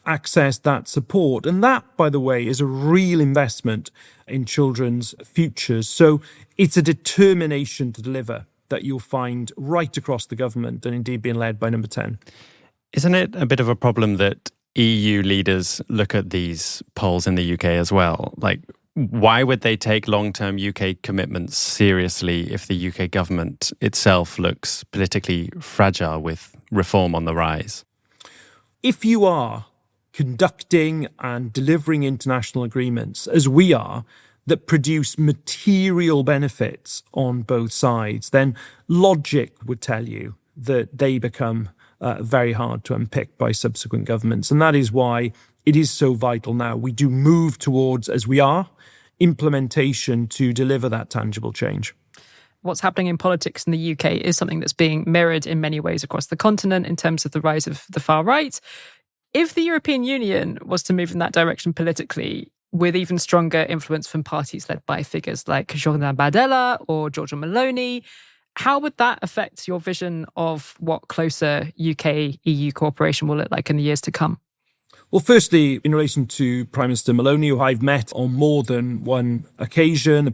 access that support. And that, by the way, is a real investment in children's futures. So it's a determination to deliver that you'll find right across the government and indeed being led by number 10. Isn't it a bit of a problem that EU leaders look at these polls in the UK as well? Like, why would they take long-term UK commitments seriously if the UK government itself looks politically fragile with reform on the rise? If you are conducting and delivering international agreements, as we are, that produce material benefits on both sides, then logic would tell you that they become very hard to unpick by subsequent governments. And that is why it is so vital now we do move towards, as we are, implementation to deliver that tangible change. What's happening in politics in the UK is something that's being mirrored in many ways across the continent in terms of the rise of the far right. If the European Union was to move in that direction politically, with even stronger influence from parties led by figures like Jordan Bardella or Giorgia Meloni, How would that affect your vision of what closer UK-EU cooperation will look like in the years to come? Well, firstly, in relation to Prime Minister Maloney, who I've met on more than one occasion,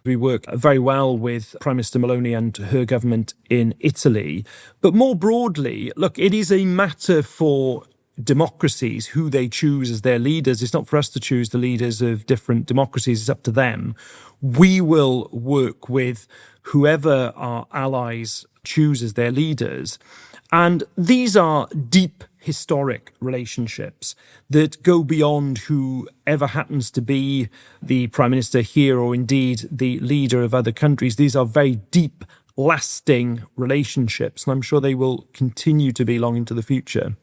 we work very well with Prime Minister Maloney and her government in Italy. But more broadly, look, it is a matter for democracies who they choose as their leaders. It's not for us to choose the leaders of different democracies. It's up to them. We will work with whoever our allies choose as their leaders. And these are deep historic relationships that go beyond whoever happens to be the Prime Minister here or indeed the leader of other countries. These are very deep, lasting relationships, and I'm sure they will continue to be long into the future.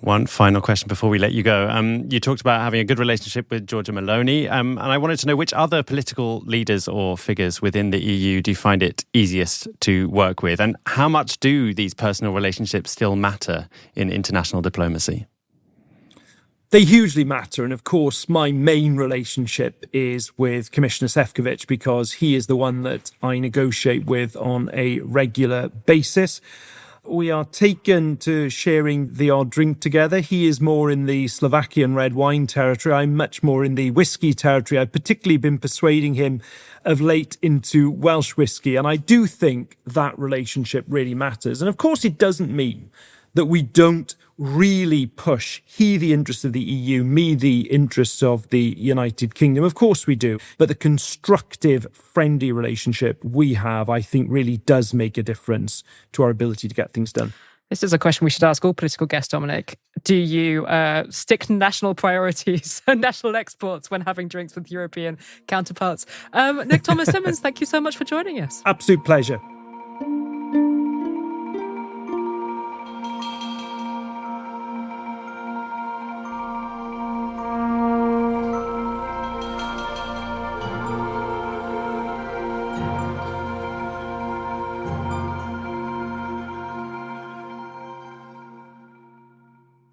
One final question before we let you go. You talked about having a good relationship with Giorgia Meloni, and I wanted to know which other political leaders or figures within the EU do you find it easiest to work with? And how much do these personal relationships still matter in international diplomacy? They hugely matter. And of course, my main relationship is with Commissioner Šefčovič because he is the one that I negotiate with on a regular basis. We are taken to sharing the odd drink together. He is more in the Slovakian red wine territory. I'm much more in the whiskey territory. I've particularly been persuading him of late into Welsh whiskey. And I do think that relationship really matters. And of course, it doesn't mean that we don't really push, he the interests of the EU, me the interests of the United Kingdom. Of course we do. But the constructive, friendly relationship we have, I think, really does make a difference to our ability to get things done. This is a question we should ask all political guests, Dominic. Do you stick to national priorities and national exports when having drinks with European counterparts? Nick Thomas Simmons, thank you so much for joining us. Absolute pleasure.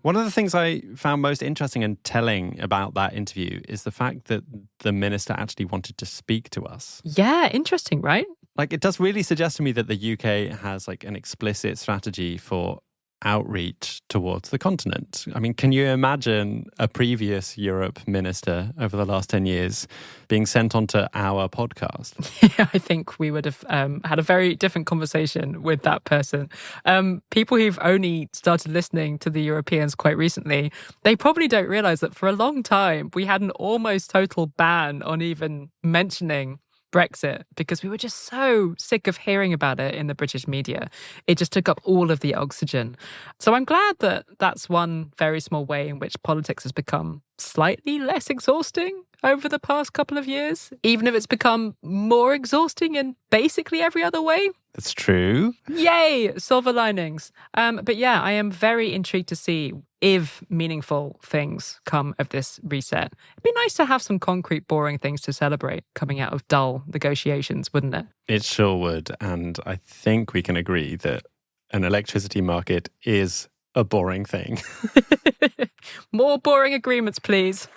One of the things I found most interesting and telling about that interview is the fact that the minister actually wanted to speak to us. Yeah, interesting, right? Like, it does really suggest to me that the UK has like an explicit strategy for outreach towards the continent. I mean, can you imagine a previous Europe minister over the last 10 years being sent onto our podcast? Yeah, I think we would have had a very different conversation with that person. People who've only started listening to the Europeans quite recently, they probably don't realise that for a long time we had an almost total ban on even mentioning Brexit because we were just so sick of hearing about it in the British media. It just took up all of the oxygen. So I'm glad that that's one very small way in which politics has become slightly less exhausting over the past couple of years, even if it's become more exhausting in basically every other way. It's true. Yay! Silver linings. But yeah, I am very intrigued to see if meaningful things come of this reset. It'd be nice to have some concrete, boring things to celebrate coming out of dull negotiations, wouldn't it? It sure would. And I think we can agree that an electricity market is a boring thing. More boring agreements, please.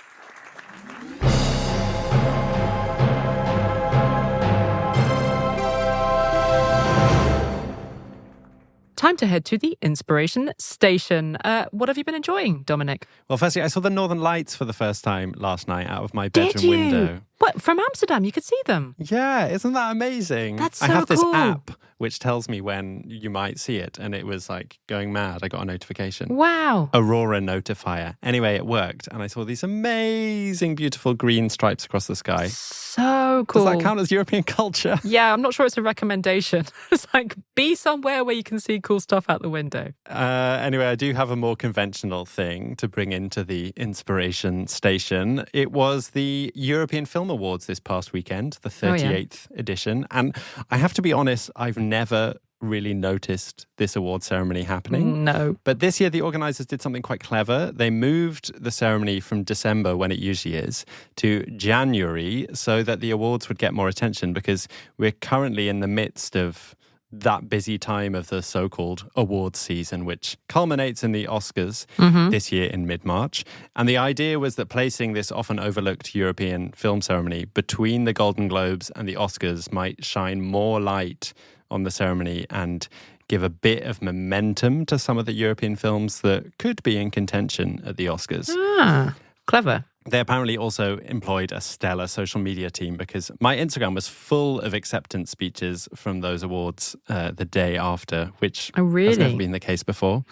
Time to head to the Inspiration Station. What have you been enjoying, Dominic? Well, firstly, I saw the Northern Lights for the first time last night out of my bedroom Did you? window. What, from Amsterdam? You could see them? Yeah, isn't that amazing? That's so I have this cool. app which tells me when you might see it, and it was like going mad. I got a notification. Wow. Aurora notifier. Anyway, it worked, and I saw these amazing, beautiful green stripes across the sky. So cool. Does that count as European culture? Yeah, I'm not sure it's a recommendation. It's like, be somewhere where you can see cool stuff out the window. Anyway, I do have a more conventional thing to bring into the Inspiration Station. It was the European Film Awards this past weekend, the 38th edition. And I have to be honest, I've never really noticed this award ceremony happening. No. But this year, the organisers did something quite clever. They moved the ceremony from December, when it usually is, to January so that the awards would get more attention, because we're currently in the midst of that busy time of the so-called awards season, which culminates in the Oscars this year in mid-March. And the idea was that placing this often overlooked European film ceremony between the Golden Globes and the Oscars might shine more light on the ceremony and give a bit of momentum to some of the European films that could be in contention at the Oscars. Ah, clever. They apparently also employed a stellar social media team because my Instagram was full of acceptance speeches from those awards the day after, which has never been the case before.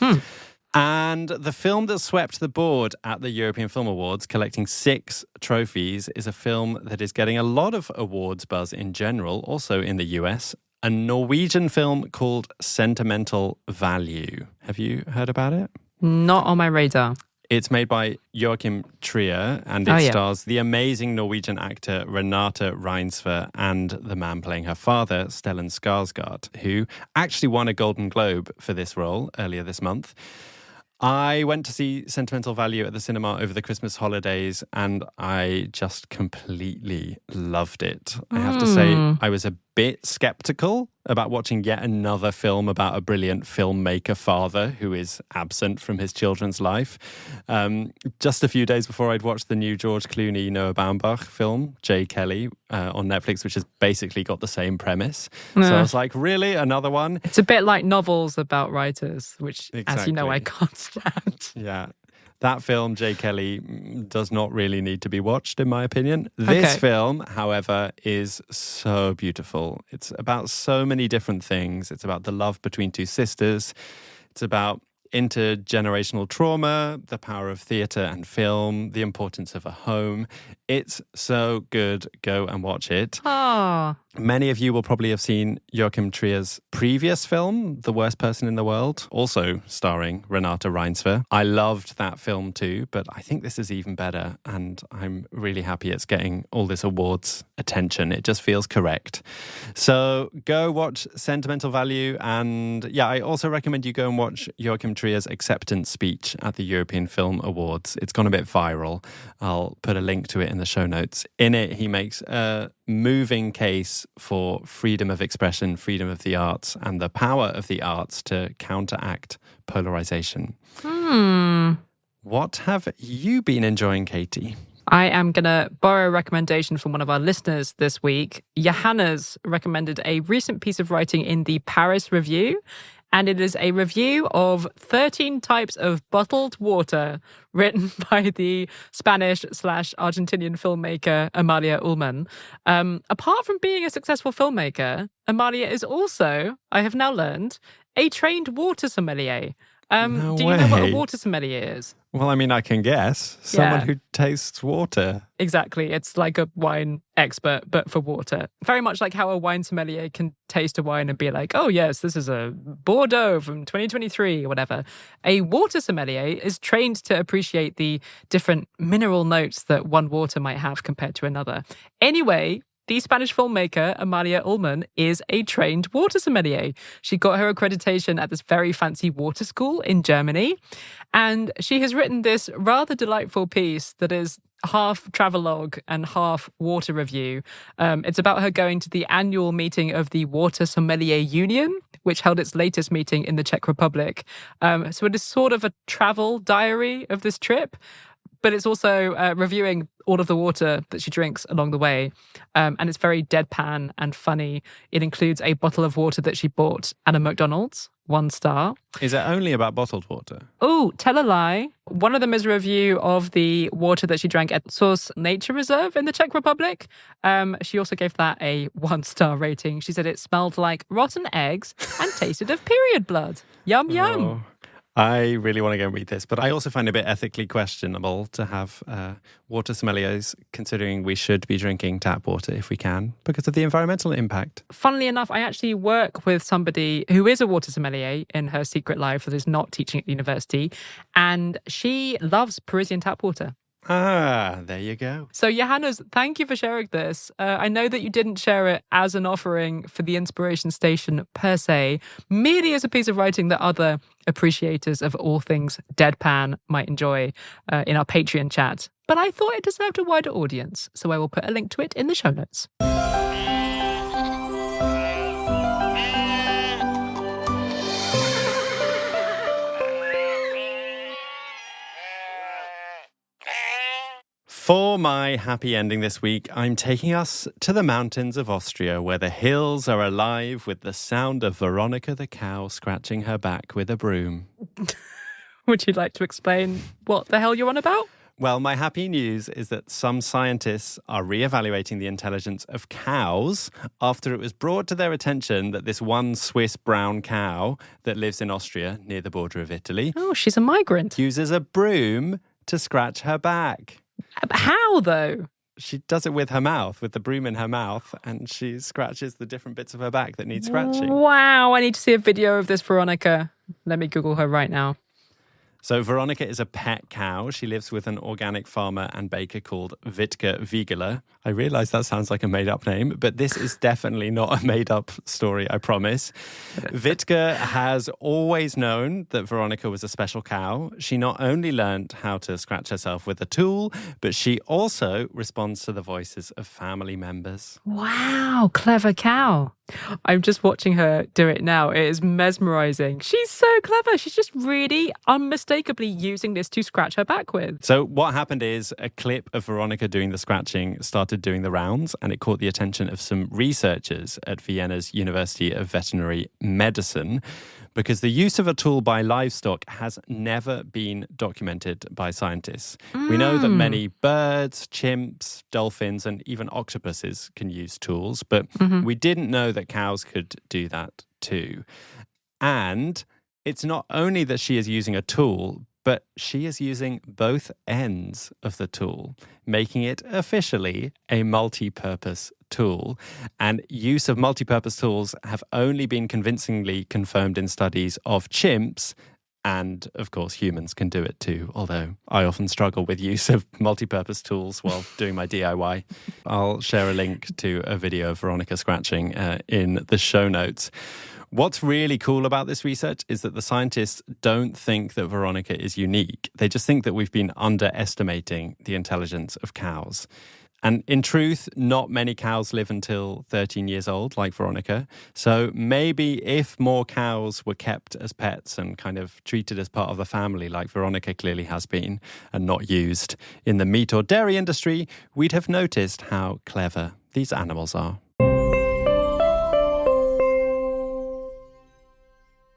And the film that swept the board at the European Film Awards, collecting 6 trophies, is a film that is getting a lot of awards buzz in general, also in the US. A Norwegian film called Sentimental Value. Have you heard about it? Not on my radar. It's made by Joachim Trier and it stars the amazing Norwegian actor Renate Reinsve and the man playing her father, Stellan Skarsgård, who actually won a Golden Globe for this role earlier this month. I went to see Sentimental Value at the cinema over the Christmas holidays and I just completely loved it. I have to say, I was a bit skeptical about watching yet another film about a brilliant filmmaker father who is absent from his children's life. Just a few days before I'd watched the new George Clooney, Noah Baumbach film, J. Kelly, on Netflix, which has basically got the same premise. So I was like, really? Another one? It's a bit like novels about writers, which, as you know, I can't stand. Yeah. That film, J. Kelly, does not really need to be watched, in my opinion. This film, however, is so beautiful. It's about so many different things. It's about the love between 2 sisters. It's about intergenerational trauma, the power of theatre and film, the importance of a home. It's so good. Go and watch it. Many of you will probably have seen Joachim Trier's previous film, The Worst Person in the World, also starring Renate Reinsve. I loved that film too, but I think this is even better, and I'm really happy it's getting all this awards attention. It just feels correct. So go watch Sentimental Value, and I also recommend you go and watch Joachim Trier's acceptance speech at the European Film Awards. It's gone a bit viral. I'll put a link to it in the show notes. In it, he makes a moving case for freedom of expression, freedom of the arts, and the power of the arts to counteract polarization. What have you been enjoying, Katie? I am going to borrow a recommendation from one of our listeners this week. Johanna's recommended a recent piece of writing in the Paris Review, and it is a review of 13 types of bottled water written by the Spanish/Argentinian filmmaker Amalia Ullman. Apart from being a successful filmmaker, Amalia is also, I have now learned, a trained water sommelier. Do you know what a water sommelier is? Well, I mean, I can guess. Someone who tastes water. Exactly. It's like a wine expert, but for water. Very much like how a wine sommelier can taste a wine and be like, oh, yes, this is a Bordeaux from 2023 or whatever. A water sommelier is trained to appreciate the different mineral notes that one water might have compared to another. Anyway, the Spanish filmmaker Amalia Ullman is a trained water sommelier. She got her accreditation at this very fancy water school in Germany. And she has written this rather delightful piece that is half travelogue and half water review. It's about her going to the annual meeting of the Water Sommelier Union, which held its latest meeting in the Czech Republic. So it is sort of a travel diary of this trip. But it's also reviewing all of the water that she drinks along the way. And it's very deadpan and funny. It includes a bottle of water that she bought at a McDonald's, 1 star. Is it only about bottled water? Oh, tell a lie. One of them is a review of the water that she drank at Source Nature Reserve in the Czech Republic. She also gave that a 1-star rating. She said it smelled like rotten eggs and tasted of period blood. Yum, yum. Oh. I really want to go and read this, but I also find it a bit ethically questionable to have water sommeliers, considering we should be drinking tap water if we can, because of the environmental impact. Funnily enough, I actually work with somebody who is a water sommelier in her secret life that is not teaching at university, and she loves Parisian tap water. Ah, there you go. So, Johannes, thank you for sharing this. I know that you didn't share it as an offering for the Inspiration Station per se, merely as a piece of writing that other appreciators of all things deadpan might enjoy in our Patreon chat. But I thought it deserved a wider audience, so I will put a link to it in the show notes. For my happy ending this week, I'm taking us to the mountains of Austria, where the hills are alive with the sound of Veronica the cow scratching her back with a broom. Would you like to explain what the hell you're on about? Well, my happy news is that some scientists are re-evaluating the intelligence of cows after it was brought to their attention that this one Swiss brown cow that lives in Austria near the border of Italy... Oh, she's a migrant. ...uses a broom to scratch her back. How, though? She does it with her mouth, with the broom in her mouth, and she scratches the different bits of her back that need scratching. Wow, I need to see a video of this, Veronica. Let me Google her right now. So Veronica is a pet cow. She lives with an organic farmer and baker called Wittke Wiegeler. I realise that sounds like a made-up name, but this is definitely not a made-up story, I promise. Wittke has always known that Veronica was a special cow. She not only learned how to scratch herself with a tool, but she also responds to the voices of family members. Wow, clever cow. I'm just watching her do it now. It is mesmerising. She's so clever. She's just really unmistakably using this to scratch her back with. So what happened is a clip of Veronica doing the scratching started doing the rounds, and it caught the attention of some researchers at Vienna's University of Veterinary Medicine, because the use of a tool by livestock has never been documented by scientists. We know that many birds, chimps, dolphins, and even octopuses can use tools, but we didn't know that cows could do that too. And it's not only that she is using a tool, but she is using both ends of the tool, making it officially a multi-purpose tool. And use of multi-purpose tools have only been convincingly confirmed in studies of chimps. And, of course, humans can do it too, although I often struggle with use of multi-purpose tools while doing my DIY. I'll share a link to a video of Veronica scratching in the show notes. What's really cool about this research is that the scientists don't think that Veronica is unique. They just think that we've been underestimating the intelligence of cows. And in truth, not many cows live until 13 years old, like Veronica. So maybe if more cows were kept as pets and kind of treated as part of the family, like Veronica clearly has been, and not used in the meat or dairy industry, we'd have noticed how clever these animals are.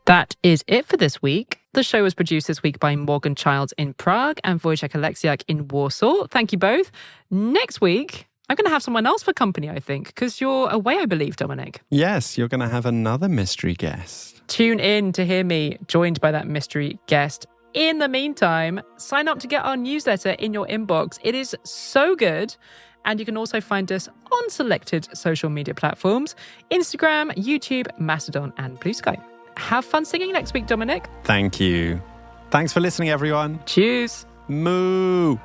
That is it for this week. The show was produced this week by Morgan Childs in Prague and Wojciech Oleksiak in Warsaw. Thank you both. Next week, I'm going to have someone else for company, I think, because you're away, I believe, Dominic. Yes, you're going to have another mystery guest. Tune in to hear me joined by that mystery guest. In the meantime, sign up to get our newsletter in your inbox. It is so good. And you can also find us on selected social media platforms: Instagram, YouTube, Mastodon, and Blue Sky. Have fun singing next week, Dominic. Thank you. Thanks for listening, everyone. Cheers. Moo.